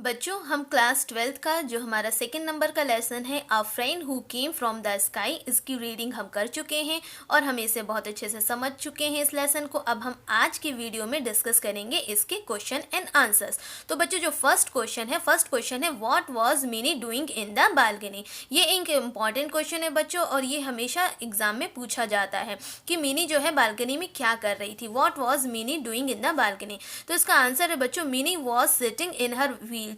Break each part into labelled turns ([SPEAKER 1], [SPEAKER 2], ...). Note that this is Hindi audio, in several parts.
[SPEAKER 1] बच्चों हम क्लास 12th का जो हमारा सेकंड नंबर का लेसन है अ friend who came from the sky, इसकी रीडिंग हम कर चुके हैं और हम इसे बहुत अच्छे से समझ चुके हैं इस लेसन को। अब हम आज की वीडियो में डिस्कस करेंगे इसके क्वेश्चन एंड आंसर्स। तो बच्चों जो फर्स्ट क्वेश्चन है what was Mini doing in the balcony. ये एक इम्पॉर्टेंट क्वेश्चन है बच्चों और ये हमेशा एग्जाम में पूछा जाता है कि मिनी जो है बालकनी में क्या कर रही थी। What was Mini doing in the balcony. तो इसका आंसर है बच्चों Mini was sitting in her wheelchair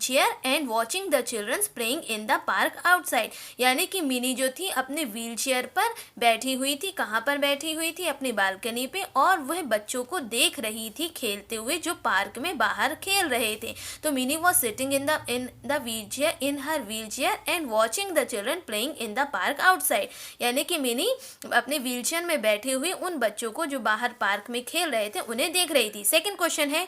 [SPEAKER 1] and watching the childrens playing in the park outside. यानी कि मिनी जो थी अपने व्हीलचेयर पर बैठी हुई थी। कहाँ पर बैठी हुई थी? अपनी बालकनी पे, और वह बच्चों को देख रही थी खेलते हुए जो पार्क में बाहर खेल रहे थे। तो mini was sitting in the wheelchair in her wheelchair and watching the children playing in the park outside. यानी कि मिनी अपने व्हीलचेयर में बैठे हुए उन बच्चों को जो बाहर पार्क में खेल रहे थे उन्हें देख रही थी। सेकंड क्वेश्चन है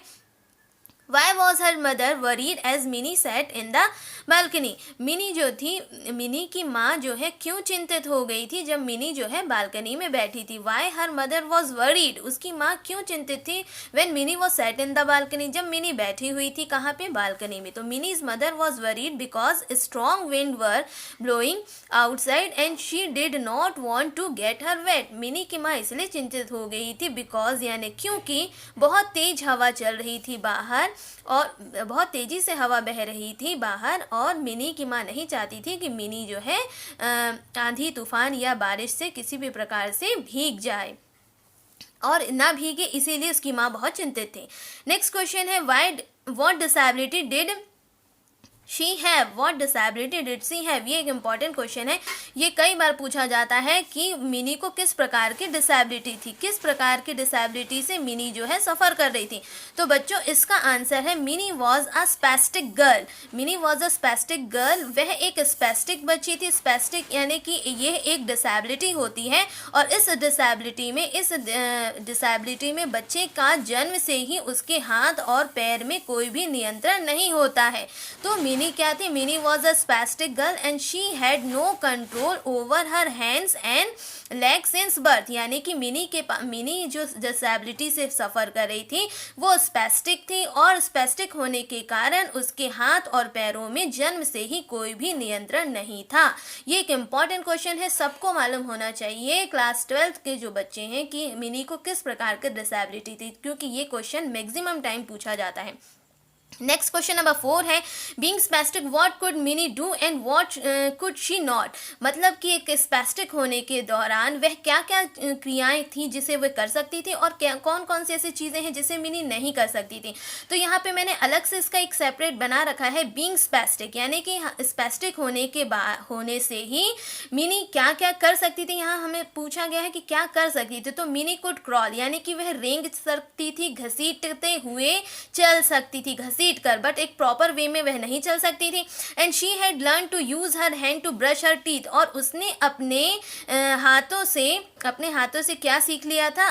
[SPEAKER 1] Why was her mother worried as Minnie sat in the balcony? Mini जो थी, मिनी की माँ जो है क्यों चिंतित हो गई थी जब मिनी जो है बालकनी में बैठी थी। Why her mother was worried? उसकी माँ क्यों चिंतित थी when Minnie was sat in the balcony? जब मिनी बैठी हुई थी कहाँ पे? बालकनी में। तो Minnie's mother was worried because strong wind were blowing outside and she did not want to get her wet. Mini की माँ इसलिए चिंतित हो गई थी because यानी क्योंकि बहुत तेज हवा चल रही थी बाहर और बहुत तेजी से हवा बह रही थी बाहर, और मिनी की माँ नहीं चाहती थी कि मिनी जो है आंधी तूफान या बारिश से किसी भी प्रकार से भीग जाए और ना भीगे, इसीलिए उसकी माँ बहुत चिंतित थी। नेक्स्ट क्वेश्चन है what disability did she have. What disability did she have. ये एक इम्पॉर्टेंट क्वेश्चन है। ये कई बार पूछा जाता है कि मिनी को किस प्रकार की डिसेबिलिटी थी, किस प्रकार की डिसेबिलिटी से मिनी जो है सफ़र कर रही थी। तो बच्चों इसका आंसर है Mini was a spastic girl. Mini was a spastic girl. वह एक स्पेस्टिक बच्ची थी। स्पेस्टिक यानी कि यह एक डिसेबिलिटी होती है और इस डिसेबिलिटी में बच्चे का जन्म से ही उसके हाथ और पैर में कोई भी नियंत्रण नहीं होता है। तो मिनी क्या थी? Mini was a spastic girl and she had no control over her hands and leg since birth. यानी कि मिनी जो डिसेबिलिटी से सफ़र कर रही थी वो स्पेस्टिक थी और स्पेस्टिक होने के कारण उसके हाथ और पैरों में जन्म से ही कोई भी नियंत्रण नहीं था। ये एक इम्पॉर्टेंट क्वेश्चन है, सबको मालूम होना चाहिए क्लास 12th के जो बच्चे हैं कि मिनी को किस प्रकार की डिसेबिलिटी थी, क्योंकि ये क्वेश्चन मैक्सिमम टाइम पूछा जाता है। नेक्स्ट क्वेश्चन नंबर 4 है being spastic what could Mini do and what could she not. मतलब कि एक स्पेस्टिक होने के दौरान वह क्या क्या क्रियाएं थी जिसे वह कर सकती थी और क्या कौन कौन सी ऐसी चीज़ें हैं जिसे मिनी नहीं कर सकती थी। तो यहाँ पे मैंने अलग से इसका एक सेपरेट बना रखा है बीइंग स्पेस्टिक, यानी कि स्पेस्टिक होने से ही मिनी क्या क्या कर सकती थी। यहाँ हमें पूछा गया है कि क्या कर सकती थी। तो मिनी कुड क्रॉल, यानी कि वह रेंग सकती थी, घसीटते हुए चल सकती थी, घसीट कर, बट एक प्रॉपर वे में वह नहीं चल सकती थी। And she had learn to use her hand to brush her teeth. और उसने अपने हाथों से क्या सीख लिया था?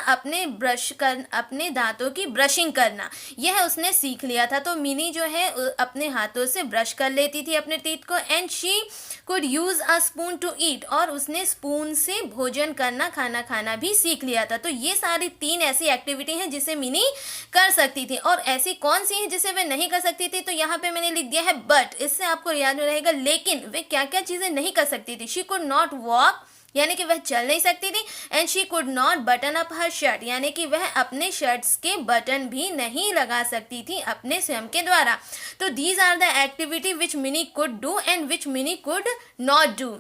[SPEAKER 1] अपने दांतों की ब्रशिंग करना, यह उसने सीख लिया था। तो मिनी जो है अपने हाथों से ब्रश कर लेती थी अपने टीथ को। And she could use a spoon to eat, और उसने स्पून से भोजन करना, खाना खाना भी सीख लिया था। तो ये सारी 3 ऐसी एक्टिविटी हैं जिसे मिनी कर सकती थी। और ऐसी कौन सी है जिसे वह नहीं कर सकती थी? तो यहाँ पे मैंने लिख दिया है बट, इससे आपको याद रहेगा। लेकिन वे क्या क्या चीजें नहीं कर सकती थी? शी कुड नॉट वॉक, यानी कि वह चल नहीं सकती थी। And she could not button up her shirt, यानी कि वह अपने शर्ट्स के बटन भी नहीं लगा सकती थी अपने स्वयं के द्वारा। तो these are the activity which Mini could do and which Mini could not do.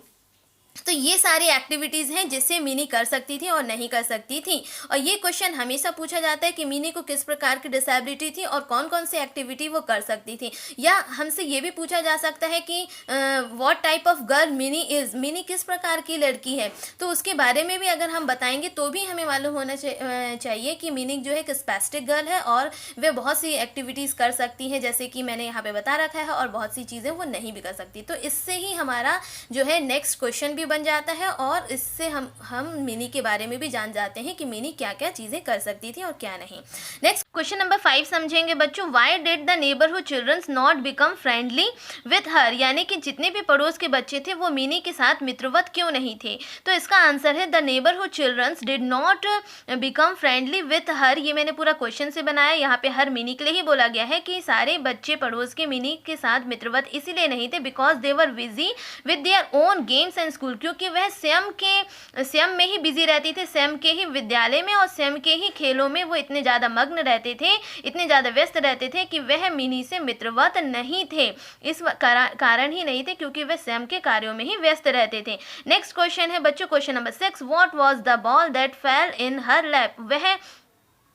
[SPEAKER 1] तो ये सारी एक्टिविटीज़ हैं जिसे मिनी कर सकती थी और नहीं कर सकती थी। और ये क्वेश्चन हमेशा पूछा जाता है कि मिनी को किस प्रकार की डिसेबिलिटी थी और कौन कौन सी एक्टिविटी वो कर सकती थी। या हमसे ये भी पूछा जा सकता है कि what type of girl mini is. Mini किस प्रकार की लड़की है, तो उसके बारे में भी अगर हम बताएंगे तो भी हमें मालूम होना चाहिए कि मिनी जो है एक स्पेस्टिक गर्ल है और वे बहुत सी एक्टिविटीज़ कर सकती हैं, जैसे कि मैंने यहाँ पे बता रखा है, और बहुत सी चीज़ें वो नहीं भी कर सकती। तो इससे ही हमारा जो है नेक्स्ट क्वेश्चन भी बन जाता है और इससे हम मिनी के बारे में भी जान जाते हैं कि मिनी क्या क्या चीज़ें कर सकती थी और क्या नहीं। नेक्स्ट क्वेश्चन नंबर 5 समझेंगे बच्चों, why did the neighbourhood childrens not become friendly with her, यानी कि जितने भी पड़ोस के बच्चे थे वो मिनी के साथ मित्रवत क्यों नहीं थे। तो इसका आंसर है the neighbourhood childrens did not become friendly with her. ये मैंने पूरा क्वेश्चन से बनाया, यहाँ पे हर मिनी के लिए ही बोला गया है कि सारे बच्चे पड़ोस के मिनी के साथ मित्रवत इसीलिए नहीं थे because they were busy with their own games and school, क्योंकि वह स्वयं में ही बिजी रहती थी, स्वयं के ही विद्यालय में और स्वयं के ही खेलों में वो इतने ज़्यादा मग्न रहते थे, इतने ज़्यादा व्यस्त रहते थे कि वह मिनी से मित्रवत नहीं थे। इस कारण ही नहीं थे क्योंकि वह स्वयं के कार्यों में ही व्यस्त रहते थे। नेक्स्ट क्वेश्चन है बच्चों question number 6, what was the ball that fell in her lap, वह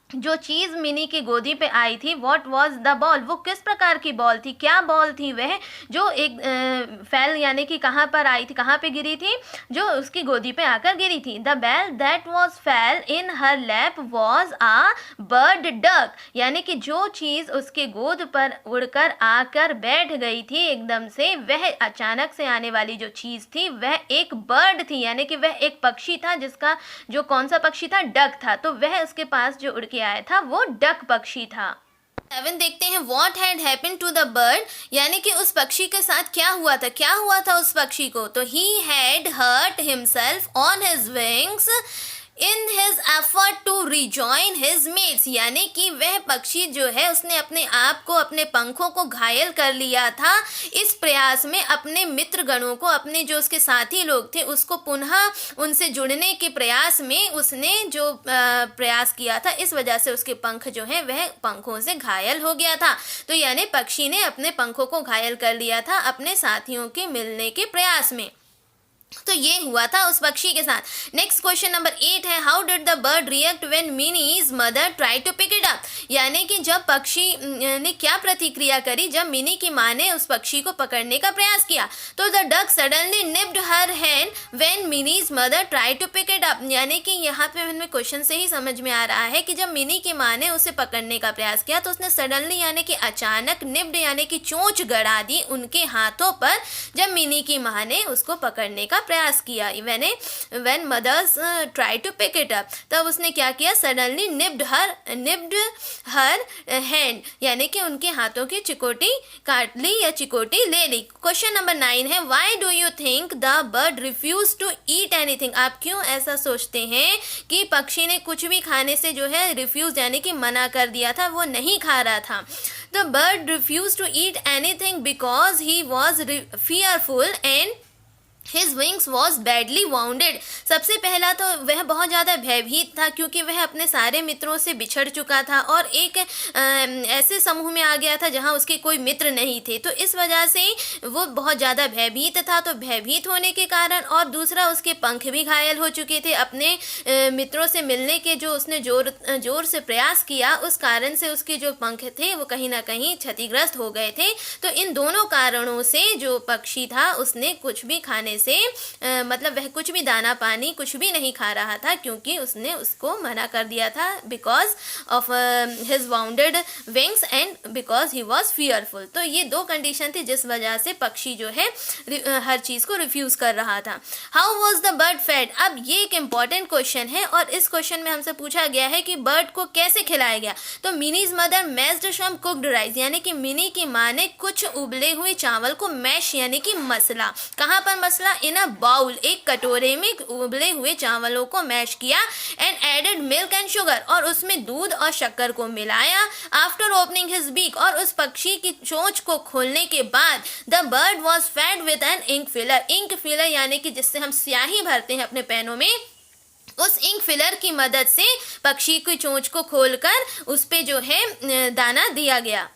[SPEAKER 1] जो चीज़ मिनी की गोदी पे आई थी, व्हाट वाज द बॉल, वो किस प्रकार की बॉल थी, क्या बॉल थी वह जो एक फेल यानी कि कहाँ पर आई थी, कहाँ पे गिरी थी, जो उसकी गोदी पे आकर गिरी थी। The bell that was fell in her lap was a bird duck, यानी कि जो चीज़ उसके गोद पर उड़कर आकर बैठ गई थी एकदम से, वह अचानक से आने वाली जो चीज़ थी वह एक बर्ड थी, यानी कि वह एक पक्षी था जिसका जो कौन सा पक्षी था, डक था। तो वह उसके पास जो उड़ के आया था वो डक पक्षी था। 7 देखते हैं, what had happened to the bird, यानी कि उस पक्षी के साथ क्या हुआ था, क्या हुआ था उस पक्षी को। तो he had hurt himself on his wings in his effort to rejoin his mates, यानी कि वह पक्षी जो है उसने अपने आप को, अपने पंखों को घायल कर लिया था इस प्रयास में अपने मित्रगणों को, अपने जो उसके साथी लोग थे उसको पुनः उनसे जुड़ने के प्रयास में उसने जो प्रयास किया था, इस वजह से उसके पंख जो है वह पंखों से घायल हो गया था। तो यानी पक्षी ने अपने पंखों को घायल कर लिया था अपने साथियों के मिलने के प्रयास में। तो ये हुआ था उस पक्षी के साथ। नेक्स्ट क्वेश्चन नंबर 8 है, how did the bird react when Mini's mother try to pick it up, यानी कि जब पक्षी ने क्या प्रतिक्रिया करी जब मिनी की माँ ने उस पक्षी को पकड़ने का प्रयास किया। तो the duck suddenly nipped her hand when Mini's mother try to pick it up, यानी कि यहाँ पे हमें क्वेश्चन से ही समझ में आ रहा है कि जब मिनी की माँ ने उसे पकड़ने का प्रयास किया तो उसने सडनली यानी कि अचानक निप्ड यानी कि चोंच गड़ा दी उनके हाथों पर जब मिनी की माँ ने उसको पकड़ने का प्रयास किया। When mothers try to pick it up, तब उसने क्या किया, सडनली निप्ड हर हैंड, यानी कि उनके हाथों की चिकोटी काट ली या चिकोटी ले ली। क्वेश्चन नंबर 9 है, why do you think the bird refuse to eat anything, आप क्यों ऐसा सोचते हैं कि पक्षी ने कुछ भी खाने से जो है रिफ्यूज यानी कि मना कर दिया था, वो नहीं खा रहा था। The bird refuse to eat anything because he was fearful and His wings was badly wounded, सबसे पहला तो वह बहुत ज़्यादा भयभीत था क्योंकि वह अपने सारे मित्रों से बिछड़ चुका था और एक ऐसे समूह में आ गया था जहाँ उसके कोई मित्र नहीं थे, तो इस वजह से वो बहुत ज़्यादा भयभीत था। तो भयभीत होने के कारण और दूसरा उसके पंख भी घायल हो चुके थे, अपने मित्रों से मिलने के जो उसने जोर से प्रयास किया उस कारण से उसके जो पंख थे वो कहीं ना कहीं क्षतिग्रस्त हो गए थे। तो इन दोनों कारणों से जो पक्षी था उसने कुछ भी खाने से मतलब वह कुछ भी दाना पानी कुछ भी नहीं खा रहा था क्योंकि उसने उसको मना कर दिया था because of his bounded wings and because he was fearful. तो ये दो कंडीशन थी जिस वजह से पक्षी जो है हर चीज़ को रिफ्यूज़ कर रहा था। How was the bird fed, अब ये एक इम्पॉर्टेंट क्वेश्चन है और इस क्वेश्चन में हमसे पूछा गया है कि बर्ड को कैसे खिलाया गया। तो मिनीज मदर मैश्ड सम कुक्ड राइस, यानी कि मिनी की माँ ने कुछ उबले हुए चावल को मैश यानी कि मसला, कहाँ पर मसला, इन अ बाउल, एक कटोरे में उबले हुए चावलों को मैश किया and added milk and sugar, और उसमें दूध और शक्कर को मिलाया। आफ्टर ओपनिंग हिज बीक, और उस पक्षी की चोंच को खोलने के बाद the bird was fed with an ink filler, ink filler यानी कि जिससे हम स्याही भरते हैं अपने पेनों में, उस इंक फिलर की मदद से पक्षी की चोंच को खोलकर उस पे जो है दाना दिया गया।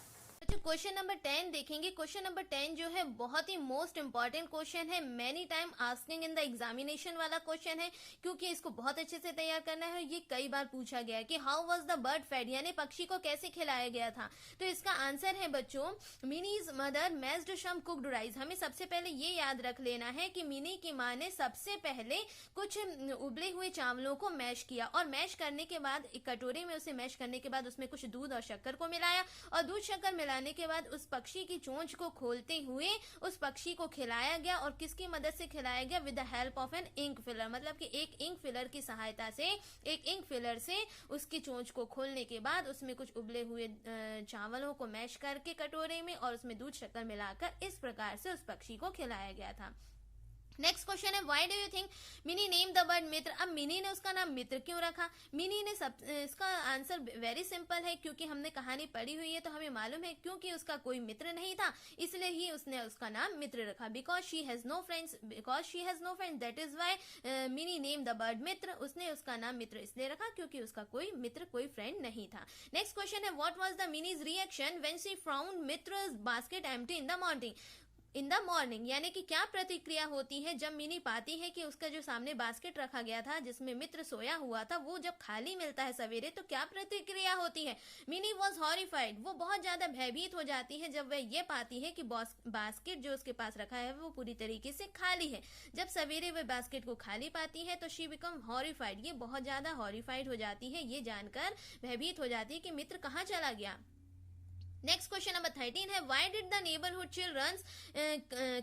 [SPEAKER 1] क्वेश्चन नंबर 10 देखेंगे। क्वेश्चन नंबर 10 जो है बहुत ही मोस्ट इंपॉर्टेंट क्वेश्चन है, many time asking in the examination वाला क्वेश्चन है क्योंकि इसको बहुत अच्छे से तैयार करना है। ये कई बार पूछा गया है कि how was the bird fed, यानी पक्षी को कैसे खिलाया गया था। तो इसका आंसर है बच्चों, मिनीज मदर मैश्ड सम कुक्ड राइस। हमें सबसे पहले ये याद रख लेना है कि मिनी की माँ ने सबसे पहले कुछ उबले हुए चावलों को मैश किया और मैश करने के बाद एक कटोरे में उसे मैश करने के बाद उसमें कुछ दूध और शक्कर को मिलाया और दूध शक्कर मिलाने खिलाने के बाद उस पक्षी की चोंच को खोलते हुए उस पक्षी को खिलाया गया, और किसकी मदद से खिलाया गया? With the help of an ink filler, मतलब कि एक इंक फिलर की सहायता से, एक इंक फिलर से उसकी चोंच को खोलने के बाद उसमें कुछ उबले हुए चावलों को मैश करके कटोरे में और उसमें दूध शक्कर मिलाकर इस प्रकार से उस पक्षी को खिलाया गया था। नेक्स्ट क्वेश्चन है, why do you think Mini name the bird Mitra? अब मिनी ने उसका नाम मित्र क्यों रखा? मिनी ने इसका आंसर वेरी सिंपल है, क्योंकि हमने कहानी पढ़ी हुई है तो हमें मालूम है, क्योंकि उसका कोई मित्र नहीं था इसलिए ही उसने उसका नाम मित्र रखा। Because she has no friends, that is why Mini name the bird Mitra. उसने उसका नाम मित्र इसलिए रखा क्योंकि उसका कोई मित्र, कोई फ्रेंड नहीं था। नेक्स्ट क्वेश्चन है, what was the Mini's reaction when she found Mitra's basket empty in the morning? यानी कि क्या प्रतिक्रिया होती है जब मिनी पाती है कि उसका जो सामने बास्केट रखा गया था जिसमें मित्र सोया हुआ था वो जब खाली मिलता है सवेरे, तो क्या प्रतिक्रिया होती है? मिनी वॉज हॉरिफाइड, वो बहुत ज्यादा भयभीत हो जाती है जब वह ये पाती है कि बास्केट जो उसके पास रखा है वो पूरी तरीके से खाली है। जब सवेरे वह बास्केट को खाली पाती है तो शी बिकम हॉरिफाइड, ये बहुत ज्यादा हॉरिफाइड हो जाती है, ये जानकर भयभीत हो जाती है कि मित्र कहाँ चला गया। नेक्स्ट क्वेश्चन नंबर 13 है, why did the neighbourhood childrens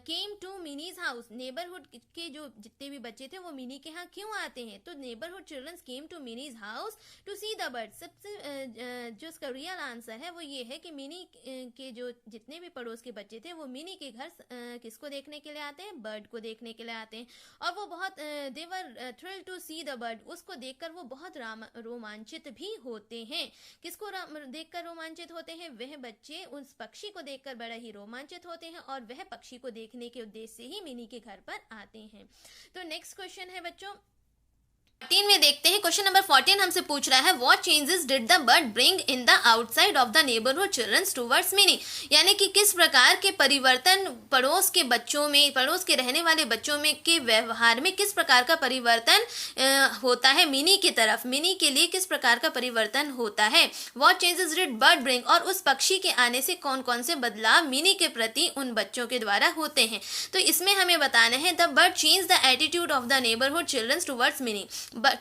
[SPEAKER 1] came to Mini's house? Neighbourhood के जो जितने भी बच्चे थे वो मिनी के यहाँ क्यों आते हैं? तो neighbourhood childrens came to Mini's house to see the bird. सबसे जो इसका रियल आंसर है वो ये है कि मिनी के जो जितने भी पड़ोस के बच्चे थे वो मिनी के घर किसको देखने के लिए आते हैं? बर्ड को देखने के लिए आते हैं, और वो बहुत they were thrilled to see the bird, उसको देखकर वो बहुत रोमांचित भी होते हैं। किसको देखकर रोमांचित होते हैं? वह बच्चे उस पक्षी को देखकर बड़ा ही रोमांचित होते हैं और वह पक्षी को देखने के उद्देश्य से ही मिनी के घर पर आते हैं। तो नेक्स्ट क्वेश्चन है बच्चों 14 में देखते हैं। क्वेश्चन नंबर 14 हमसे पूछ रहा है, what changes did the bird bring in the outside of the neighbourhood childrens towards Mini? यानी कि किस प्रकार के परिवर्तन पड़ोस के बच्चों में, पड़ोस के रहने वाले बच्चों में के व्यवहार में किस प्रकार का परिवर्तन होता है मिनी की तरफ, मिनी के लिए किस प्रकार का परिवर्तन होता है? What changes did bird bring, और उस पक्षी के आने से कौन कौन से बदलाव मिनी के प्रति उन बच्चों के द्वारा होते हैं? तो इसमें हमें बताना है, the bird change the attitude of the neighbourhood childrens towards Mini.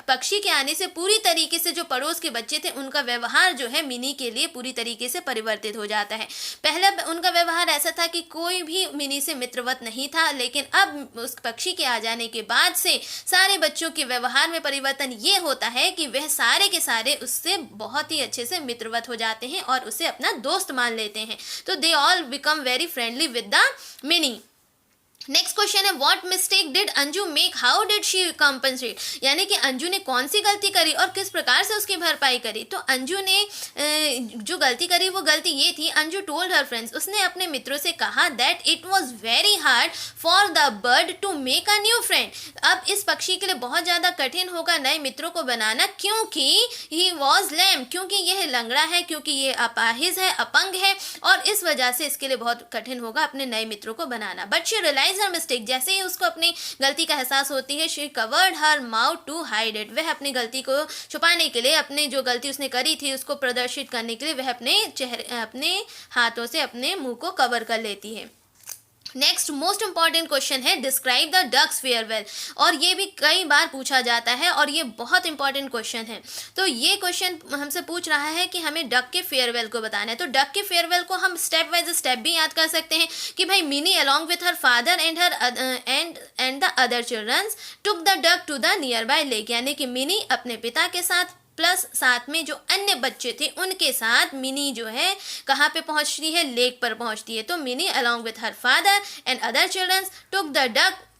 [SPEAKER 1] पक्षी के आने से पूरी तरीके से जो पड़ोस के बच्चे थे उनका व्यवहार जो है मिनी के लिए पूरी तरीके से परिवर्तित हो जाता है। पहले उनका व्यवहार ऐसा था कि कोई भी मिनी से मित्रवत नहीं था, लेकिन अब उस पक्षी के आ जाने के बाद से सारे बच्चों के व्यवहार में परिवर्तन ये होता है कि वह सारे के सारे उससे बहुत ही अच्छे से मित्रवत हो जाते हैं और उसे अपना दोस्त मान लेते हैं। तो they all become very friendly with the Mini. Next question है, what mistake did Anju make, how did she compensate? यानी कि अंजू ने कौन सी गलती करी और किस प्रकार से उसकी भरपाई करी? तो अंजू ने जो गलती करी वो गलती ये थी, अंजू टोल्ड हर फ्रेंड्स, उसने अपने मित्रों से कहा that it was very hard for the bird to make a new friend. अब इस पक्षी के लिए बहुत ज़्यादा कठिन होगा नए मित्रों को बनाना, क्योंकि ही वॉज लैम, क्योंकि यह लंगड़ा है, क्योंकि ये अपाहिज है, अपंग है, और इस वजह से इसके लिए बहुत कठिन होगा अपने नए मित्रों को बनाना। But she realise her mistake, जैसे ही उसको अपनी गलती का एहसास होती है, she covered her mouth to hide it, वह अपनी गलती को छुपाने के लिए, अपने जो गलती उसने करी थी उसको प्रदर्शित करने के लिए वह अपने हाथों से अपने मुंह को कवर कर लेती है। नेक्स्ट मोस्ट इंपॉर्टेंट क्वेश्चन है, डिस्क्राइब द डक्स फेयरवेल, और ये भी कई बार पूछा जाता है और ये बहुत इंपॉर्टेंट क्वेश्चन है। तो ये क्वेश्चन हमसे पूछ रहा है कि हमें डक के फेयरवेल को बताना है। तो डक के फेयरवेल को हम स्टेप वाइज स्टेप भी याद कर सकते हैं कि भाई Mini along with her father and the other childrens took the duck to the nearby lake, यानी कि मिनी अपने पिता के साथ प्लस साथ में जो अन्य बच्चे थे उनके साथ मिनी जो है कहाँ पे पहुँचती है? लेक पर पहुँचती है। तो Mini along with her father and other childrens took the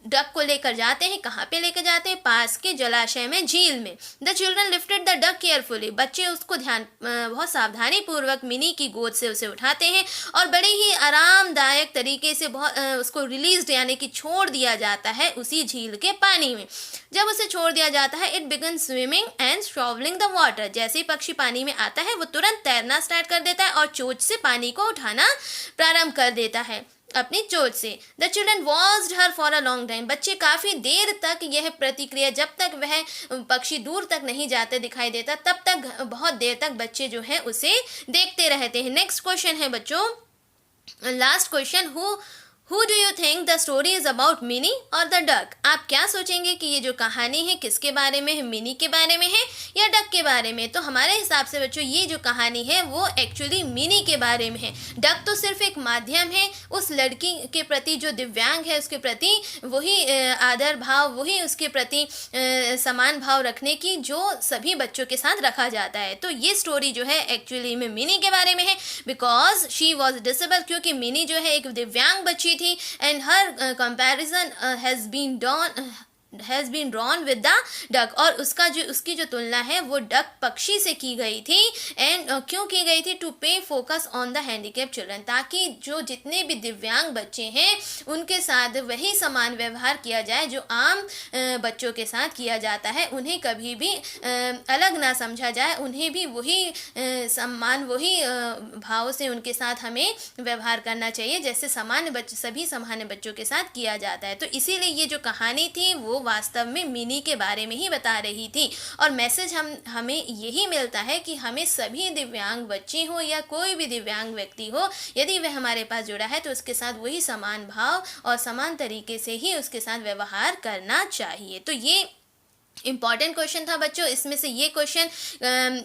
[SPEAKER 1] duck को लेकर जाते हैं, कहाँ पे लेकर जाते हैं? पास के जलाशय में, झील में। The children lifted the duck carefully, बच्चे उसको बहुत सावधानी पूर्वक मिनी की गोद से उसे उठाते हैं और बड़े ही आरामदायक तरीके से उसको रिलीज यानी कि छोड़ दिया जाता है उसी झील के पानी में। जब उसे छोड़ दिया जाता है, it began swimming and shovelling the water, जैसे ही पक्षी पानी में आता है वो तुरंत तैरना स्टार्ट कर देता है और चोंच से पानी को उठाना प्रारंभ कर देता है अपनी चोंच से। The children watched her for a long time, बच्चे काफ़ी देर तक यह प्रतिक्रिया, जब तक वह पक्षी दूर तक नहीं जाते दिखाई देता तब तक बहुत देर तक बच्चे जो है उसे देखते रहते हैं। नेक्स्ट क्वेश्चन है बच्चों, last question, Who do you think the story is about, Minnie और द डक? आप क्या सोचेंगे कि ये जो कहानी है किसके बारे में है, मिनी के बारे में है या डक के बारे में? तो हमारे हिसाब से बच्चों ये जो कहानी है वो एक्चुअली मिनी के बारे में है। डक तो सिर्फ एक माध्यम है उस लड़की के प्रति जो दिव्यांग है, उसके प्रति वही आदर भाव, वही उसके प्रति समान भाव रखने की जो सभी बच्चों के साथ रखा जाता है। तो ये स्टोरी जो है एक्चुअली में मिनी के बारे में है, बिकॉज शी वॉज डिसेबल, क्योंकि मिनी जो है एक दिव्यांग बच्ची थी and her comparison has been drawn with the duck, और उसकी जो तुलना है वो डक पक्षी से की गई थी। एंड क्यों की गई थी? टू पे focus on the handicap children, ताकि जो जितने भी दिव्यांग बच्चे हैं उनके साथ वही समान व्यवहार किया जाए जो आम बच्चों के साथ किया जाता है। उन्हें कभी भी अलग ना समझा जाए, उन्हें भी वही सम्मान, वही भाव से उनके साथ हमें व्यवहार करना चाहिए जैसे सभी सामान्य बच्चों के साथ किया जाता है। तो इसीलिए ये जो कहानी थी वो वास्तव में मिनी के बारे में ही बता रही थी, और मैसेज हमें यही मिलता है कि हमें सभी दिव्यांग बच्चे हो या कोई भी दिव्यांग व्यक्ति हो, यदि वह हमारे पास जुड़ा है तो उसके साथ वही समान भाव और समान तरीके से ही उसके साथ व्यवहार करना चाहिए। तो ये इम्पॉर्टेंट क्वेश्चन था बच्चों। इसमें से ये क्वेश्चन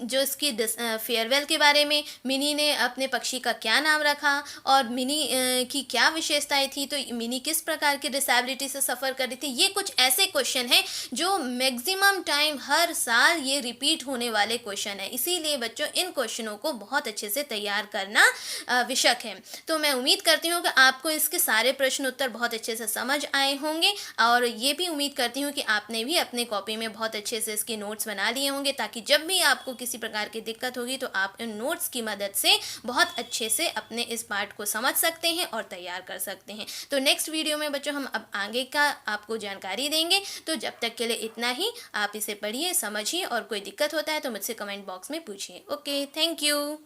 [SPEAKER 1] जो इसकी फेयरवेल के बारे में, मिनी ने अपने पक्षी का क्या नाम रखा और मिनी की क्या विशेषताएं थी, तो मिनी किस प्रकार की डिसेबिलिटी से सफ़र कर रही थी, ये कुछ ऐसे क्वेश्चन हैं जो मैक्सिमम टाइम हर साल ये रिपीट होने वाले क्वेश्चन है। इसीलिए बच्चों इन क्वेश्चनों को बहुत अच्छे से तैयार करना आवश्यक है। तो मैं उम्मीद करती हूँ कि आपको इसके सारे प्रश्न उत्तर बहुत अच्छे से समझ आए होंगे, और ये भी उम्मीद करती हूँ कि आपने भी अपने कॉपी में बहुत अच्छे से इसके नोट्स बना लिए होंगे, ताकि जब भी आपको किसी प्रकार की दिक्कत होगी तो आप इन नोट्स की मदद से बहुत अच्छे से अपने इस पार्ट को समझ सकते हैं और तैयार कर सकते हैं। तो नेक्स्ट वीडियो में बच्चों हम अब आगे का आपको जानकारी देंगे। तो जब तक के लिए इतना ही, आप इसे पढ़िए, समझिए, और कोई दिक्कत होता है तो मुझसे कमेंट बॉक्स में पूछिए। Okay, thank you.